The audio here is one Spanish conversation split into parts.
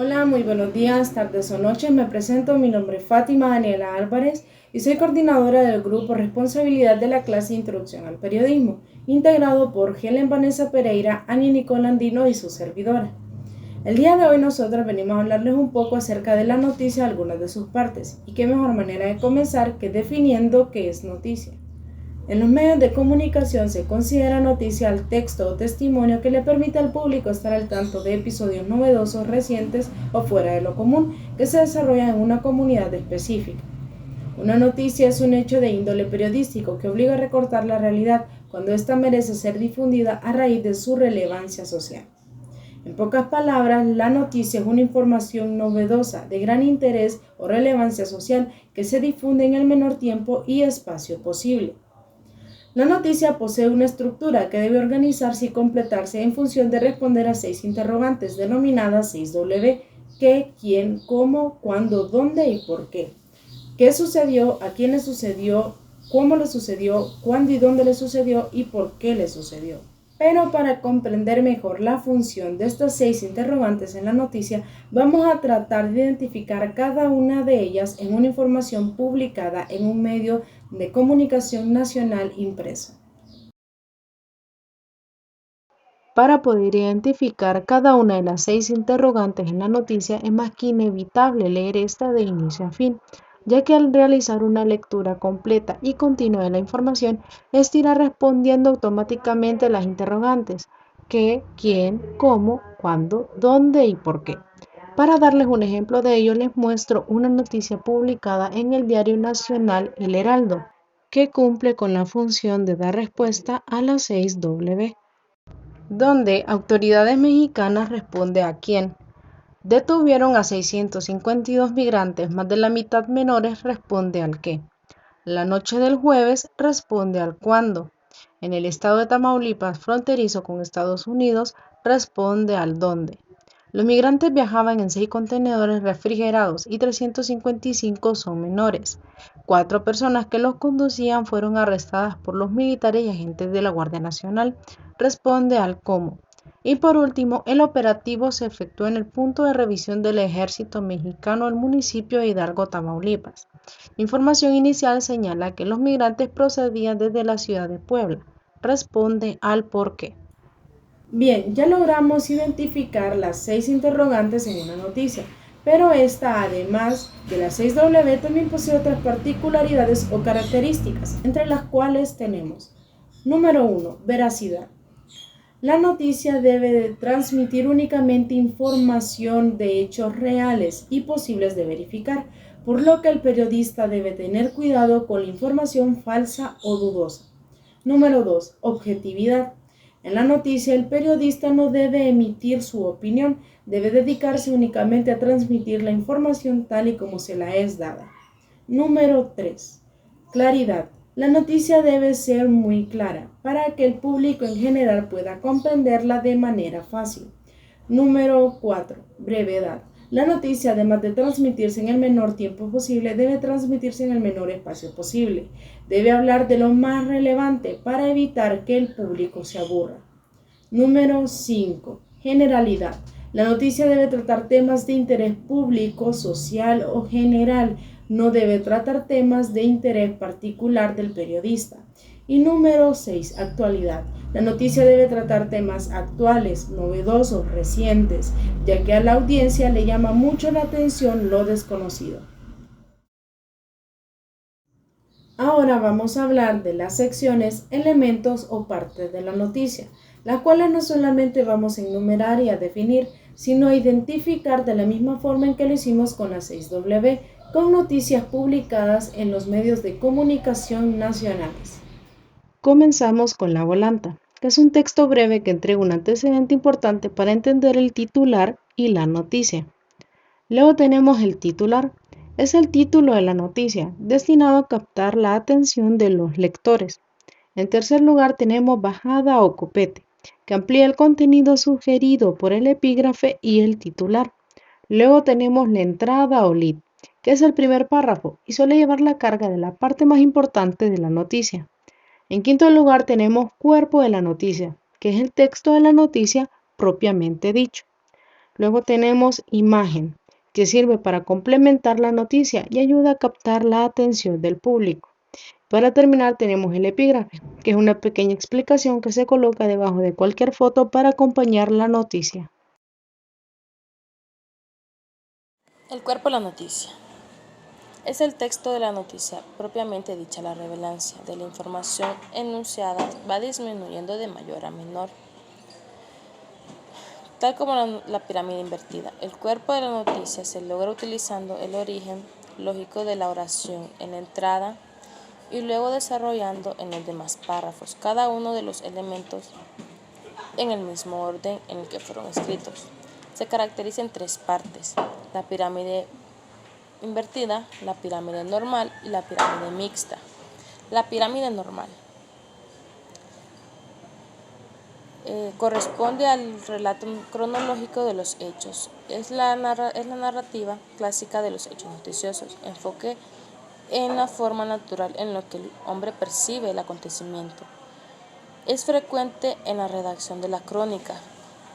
Hola, muy buenos días, tardes o noches. Me presento, mi nombre es Fátima Daniela Álvarez y soy coordinadora del grupo Responsabilidad de la clase Introducción al Periodismo, integrado por Helen Vanessa Pereira, Ani Nicole Andino y su servidora. El día de hoy nosotros venimos a hablarles un poco acerca de la noticia, algunas de sus partes, y qué mejor manera de comenzar que definiendo qué es noticia. En los medios de comunicación se considera noticia el texto o testimonio que le permite al público estar al tanto de episodios novedosos, recientes o fuera de lo común que se desarrollan en una comunidad específica. Una noticia es un hecho de índole periodístico que obliga a recortar la realidad cuando ésta merece ser difundida a raíz de su relevancia social. En pocas palabras, la noticia es una información novedosa, de gran interés o relevancia social que se difunde en el menor tiempo y espacio posible. La noticia posee una estructura que debe organizarse y completarse en función de responder a 6 interrogantes denominadas 6W: qué, quién, cómo, cuándo, dónde y por qué. ¿Qué sucedió? ¿A quién le sucedió? ¿Cómo le sucedió? ¿Cuándo y dónde le sucedió? ¿Y por qué le sucedió? Pero para comprender mejor la función de estas 6 interrogantes en la noticia, vamos a tratar de identificar cada una de ellas en una información publicada en un medio de comunicación nacional impreso. Para poder identificar cada una de las 6 interrogantes en la noticia, es más que inevitable leer esta de inicio a fin, ya que al realizar una lectura completa y continua de la información, ésta irá respondiendo automáticamente las interrogantes: qué, quién, cómo, cuándo, dónde y por qué. Para darles un ejemplo de ello, les muestro una noticia publicada en el diario nacional El Heraldo, que cumple con la función de dar respuesta a las 6W, donde autoridades mexicanas responde a quién. Detuvieron a 652 migrantes, más de la mitad menores, responde al qué. La noche del jueves responde al cuándo. En el estado de Tamaulipas, fronterizo con Estados Unidos, responde al dónde. Los migrantes viajaban en 6 contenedores refrigerados y 355 son menores. 4 personas que los conducían fueron arrestadas por los militares y agentes de la Guardia Nacional. Responde al cómo. Y por último, el operativo se efectuó en el punto de revisión del ejército mexicano del municipio de Hidalgo, Tamaulipas. Información inicial señala que los migrantes procedían desde la ciudad de Puebla. Responde al por qué. Bien, ya logramos identificar las 6 interrogantes en una noticia, pero esta, además de las 6W, también posee otras particularidades o características, entre las cuales tenemos: número 1, veracidad. La noticia debe de transmitir únicamente información de hechos reales y posibles de verificar, por lo que el periodista debe tener cuidado con la información falsa o dudosa. Número 2, objetividad. En la noticia, el periodista no debe emitir su opinión, debe dedicarse únicamente a transmitir la información tal y como se la es dada. Número 3, claridad. La noticia debe ser muy clara para que el público en general pueda comprenderla de manera fácil. Número 4, brevedad. La noticia, además de transmitirse en el menor tiempo posible, debe transmitirse en el menor espacio posible. Debe hablar de lo más relevante para evitar que el público se aburra. Número 5, generalidad. La noticia debe tratar temas de interés público, social o general. No debe tratar temas de interés particular del periodista. Y número 6, actualidad. La noticia debe tratar temas actuales, novedosos, recientes, ya que a la audiencia le llama mucho la atención lo desconocido. Ahora vamos a hablar de las secciones, elementos o partes de la noticia, las cuales no solamente vamos a enumerar y a definir, sino a identificar de la misma forma en que lo hicimos con las 6W, con noticias publicadas en los medios de comunicación nacionales. Comenzamos con la volanta, que es un texto breve que entrega un antecedente importante para entender el titular y la noticia. Luego tenemos el titular. Es el título de la noticia, destinado a captar la atención de los lectores. En tercer lugar tenemos bajada o copete, que amplía el contenido sugerido por el epígrafe y el titular. Luego tenemos la entrada o lead, que es el primer párrafo y suele llevar la carga de la parte más importante de la noticia. En quinto lugar tenemos cuerpo de la noticia, que es el texto de la noticia propiamente dicho. Luego tenemos imagen, que sirve para complementar la noticia y ayuda a captar la atención del público. Para terminar tenemos el epígrafe, que es una pequeña explicación que se coloca debajo de cualquier foto para acompañar la noticia. El cuerpo de la noticia. Es el texto de la noticia propiamente dicha. La relevancia de la información enunciada va disminuyendo de mayor a menor, tal como la pirámide invertida. El cuerpo de la noticia se logra utilizando el origen lógico de la oración en la entrada y luego desarrollando en los demás párrafos cada uno de los elementos en el mismo orden en el que fueron escritos. Se caracteriza en tres partes: la pirámide invertida, la pirámide normal y la pirámide mixta. La pirámide normal corresponde al relato cronológico de los hechos. Es la narrativa clásica de los hechos noticiosos. Enfoque en la forma natural en la que el hombre percibe el acontecimiento. Es frecuente en la redacción de la crónica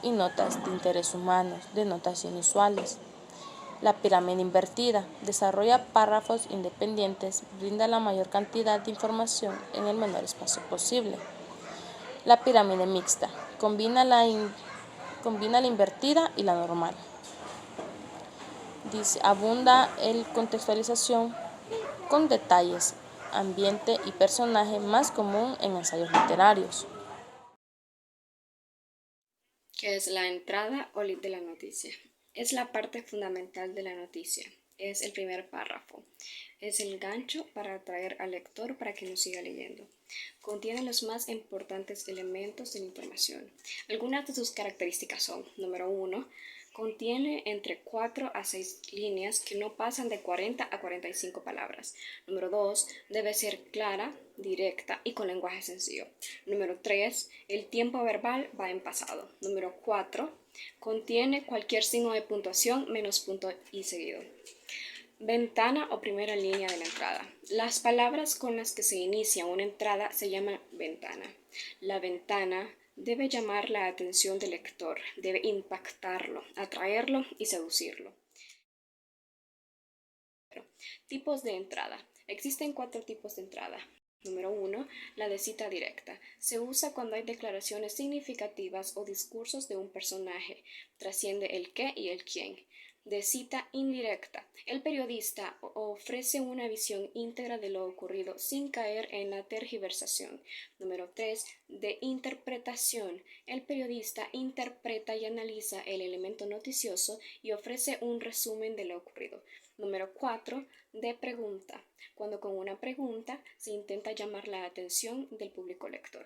y notas de interés humano, de notas inusuales. La pirámide invertida desarrolla párrafos independientes, brinda la mayor cantidad de información en el menor espacio posible. La pirámide mixta combina la invertida y la normal. Abunda en contextualización con detalles, ambiente y personaje, más común en ensayos literarios. ¿Qué es la entrada o lead de la noticia? Es la parte fundamental de la noticia. Es el primer párrafo. Es el gancho para atraer al lector para que nos siga leyendo. Contiene los más importantes elementos de la información. Algunas de sus características son: número 1, contiene entre 4 a 6 líneas que no pasan de 40 a 45 palabras. Número 2, debe ser clara, directa y con lenguaje sencillo. Número 3, el tiempo verbal va en pasado. Número 4, contiene cualquier signo de puntuación menos punto y seguido. Ventana o primera línea de la entrada. Las palabras con las que se inicia una entrada se llaman ventana. La ventana debe llamar la atención del lector, debe impactarlo, atraerlo y seducirlo. Tipos de entrada. Existen 4 tipos de entrada. Número 1, la de cita directa. Se usa cuando hay declaraciones significativas o discursos de un personaje. Trasciende el qué y el quién. De cita indirecta. El periodista ofrece una visión íntegra de lo ocurrido sin caer en la tergiversación. Número 3, de interpretación. El periodista interpreta y analiza el elemento noticioso y ofrece un resumen de lo ocurrido. Número 4, de pregunta, cuando con una pregunta se intenta llamar la atención del público lector.